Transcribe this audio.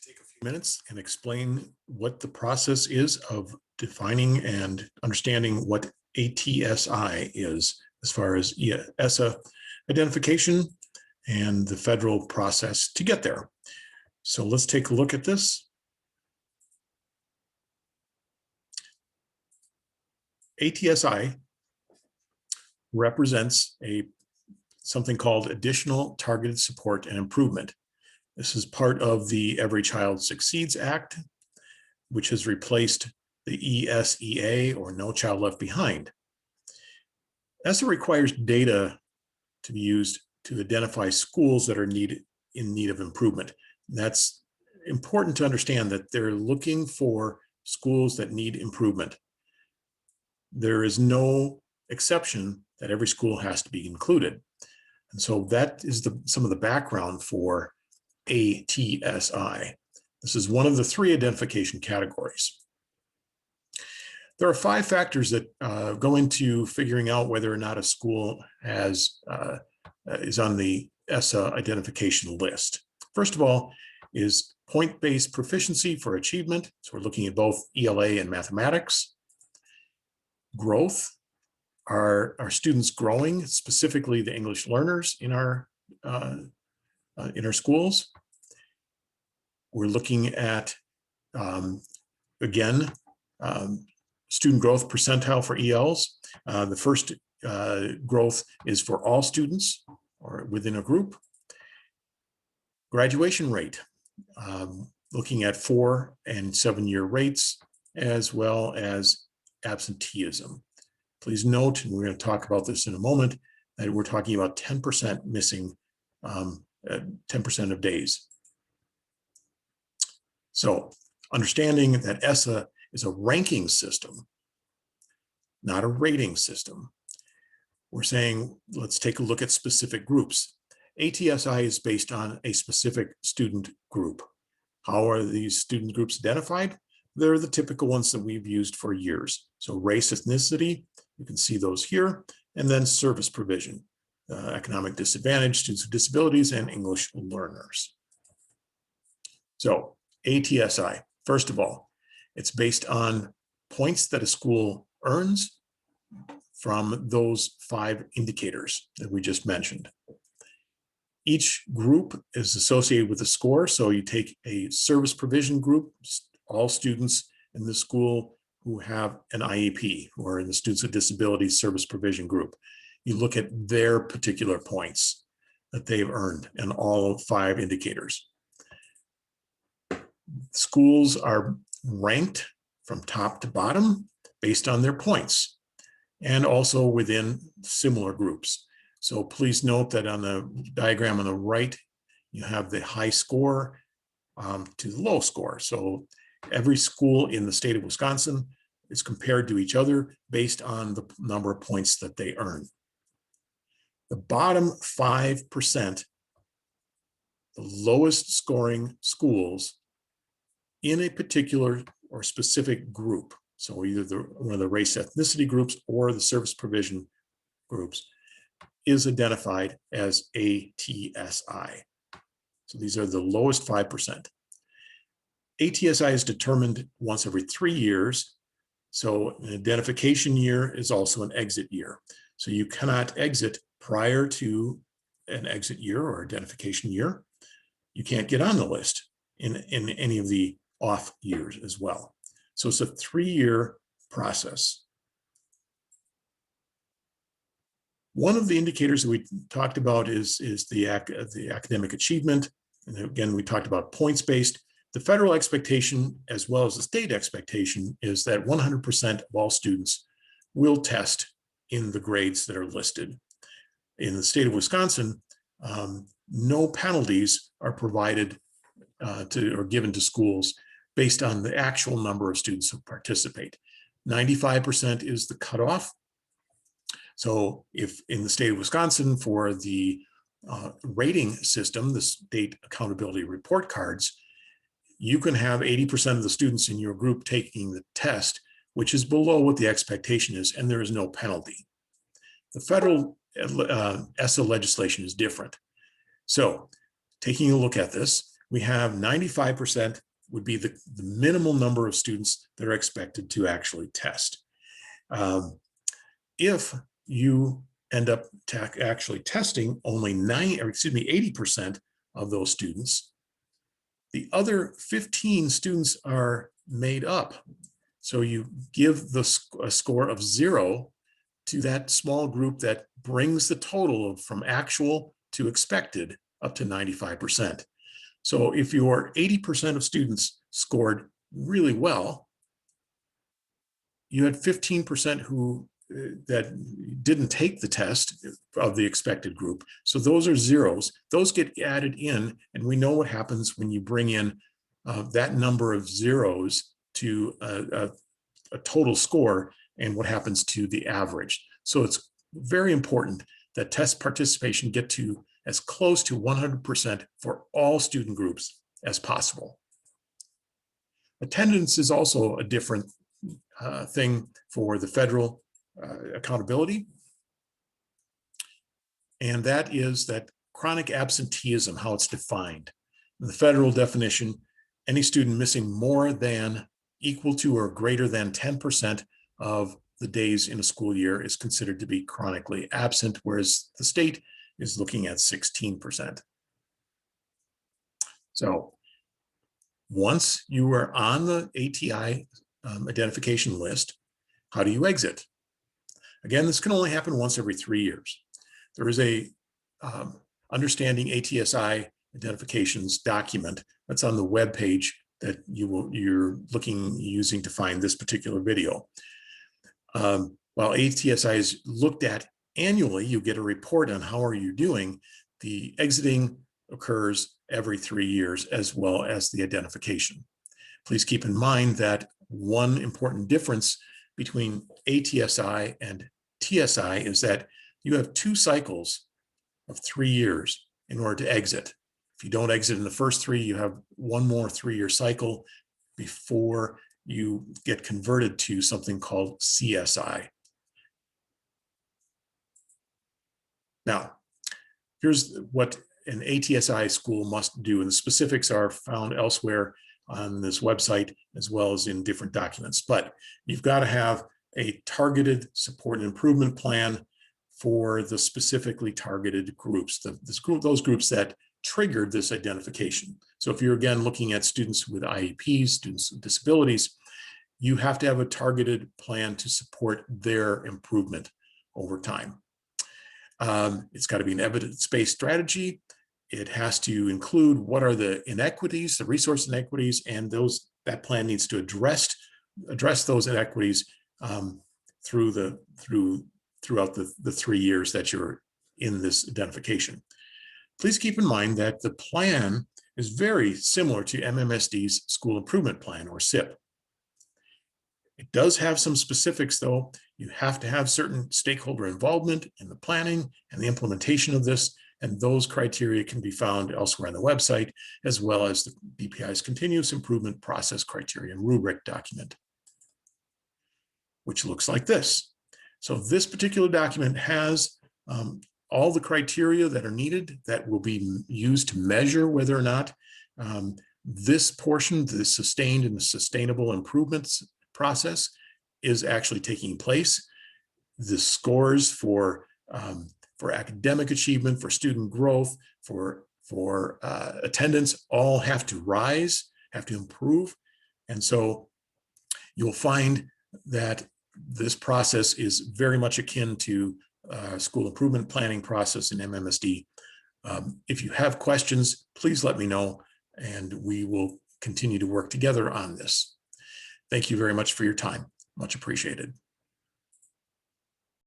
to take a few minutes and explain what the process is of defining and understanding what ATSI is as far as ESSA identification and the federal process to get there. So let's take a look at this. ATSI represents something called Additional Targeted Support and Improvement. This is part of the Every Child Succeeds Act, which has replaced the ESSA, or No Child Left Behind. ESSA requires data to be used to identify schools that are in need of improvement. That's important to understand, that they're looking for schools that need improvement. There is no exception that every school has to be included. And so that is some of the background for ATSI. This is one of the 3 identification categories. There are 5 factors that go into figuring out whether or not a school is on the ESSA identification list. First of all is point-based proficiency for achievement. So we're looking at both ELA and mathematics. Growth. Are students growing, specifically the English learners in our schools? We're looking at, again, student growth percentile for ELs. The first growth is for all students or within a group. Graduation rate, looking at 4- and 7-year rates, as well as absenteeism. Please note, and we're going to talk about this in a moment, that we're talking about 10% missing, 10% of days. So understanding that ESSA is a ranking system, not a rating system. We're saying, let's take a look at specific groups. ATSI is based on a specific student group. How are these student groups identified? They're the typical ones that we've used for years. So race, ethnicity, you can see those here, and then service provision, economic disadvantage, students with disabilities, and English learners. So ATSI, first of all, it's based on points that a school earns from those 5 indicators that we just mentioned. Each group is associated with a score. So you take a service provision group, all students in the school who have an IEP, who are in the students with disabilities service provision group. You look at their particular points that they've earned in all 5 indicators. Schools are ranked from top to bottom based on their points, and also within similar groups. So please note that on the diagram on the right, you have the high score to the low score. So every school in the state of Wisconsin is compared to each other based on the number of points that they earn. The bottom 5%, the lowest scoring schools in a particular or specific group, so either one of the race ethnicity groups or the service provision groups, is identified as ATSI. So these are the lowest 5%. ATSI is determined once every 3 years. So an identification year is also an exit year. So you cannot exit prior to an exit year or identification year. You can't get on the list in any of the off years as well. So it's a 3-year process. One of the indicators that we talked about is the academic achievement. And again, we talked about points-based. The federal expectation, as well as the state expectation, is that 100% of all students will test in the grades that are listed. In the state of Wisconsin, no penalties are provided or given to schools based on the actual number of students who participate. 95% is the cutoff. So if in the state of Wisconsin, for the rating system, the state accountability report cards, you can have 80% of the students in your group taking the test, which is below what the expectation is, and there is no penalty. The federal ESSA legislation is different. So taking a look at this, we have 95% would be the minimal number of students that are expected to actually test. If you end up actually testing only 80% of those students, the other 15 students are made up. So you give a score of 0 to that small group that brings the total from actual to expected up to 95%. So if your 80% of students scored really well, you had 15% who that didn't take the test of the expected group. So those are zeros. Those get added in, and we know what happens when you bring in that number of zeros to a total score and what happens to the average. So it's very important that test participation get to as close to 100% for all student groups as possible. Attendance is also a different thing for the federal accountability. And that is that chronic absenteeism, how it's defined. In the federal definition, any student missing more than, equal to, or greater than 10% of the days in a school year is considered to be chronically absent, whereas the state is looking at 16%. So once you are on the ATI identification list, how do you exit? Again, this can only happen once every 3 years. There is a understanding ATSI identifications document that's on the web page that you're using to find this particular video. While ATSI is looked at annually, you get a report on how are you doing. The exiting occurs every 3 years, as well as the identification. Please keep in mind that one important difference between ATSI and TSI is that you have 2 cycles of 3 years in order to exit. If you don't exit in the first 3, you have one more 3-year cycle before you get converted to something called CSI. Now, here's what an ATSI school must do, and the specifics are found elsewhere on this website as well as in different documents. But you've got to have a targeted support and improvement plan for the specifically targeted groups, those groups that triggered this identification. So if you're again looking at students with IEPs, students with disabilities, you have to have a targeted plan to support their improvement over time. It's got to be an evidence-based strategy. It has to include what are the inequities, the resource inequities, and that plan needs to address those inequities throughout the 3 years that you're in this identification. Please keep in mind that the plan is very similar to MMSD's School Improvement Plan, or SIP. It does have some specifics, though. You have to have certain stakeholder involvement in the planning and the implementation of this, and those criteria can be found elsewhere on the website, as well as the BPI's Continuous Improvement Process Criteria and Rubric document, which looks like this. So this particular document has all the criteria that are needed that will be used to measure whether or not this portion, the sustained and sustainable improvements process, is actually taking place. The scores for academic achievement, for student growth, for attendance, all have to rise, have to improve. And so you'll find that this process is very much akin to school improvement planning process in MMSD. If you have questions, please let me know, and we will continue to work together on this. Thank you very much for your time. Much appreciated.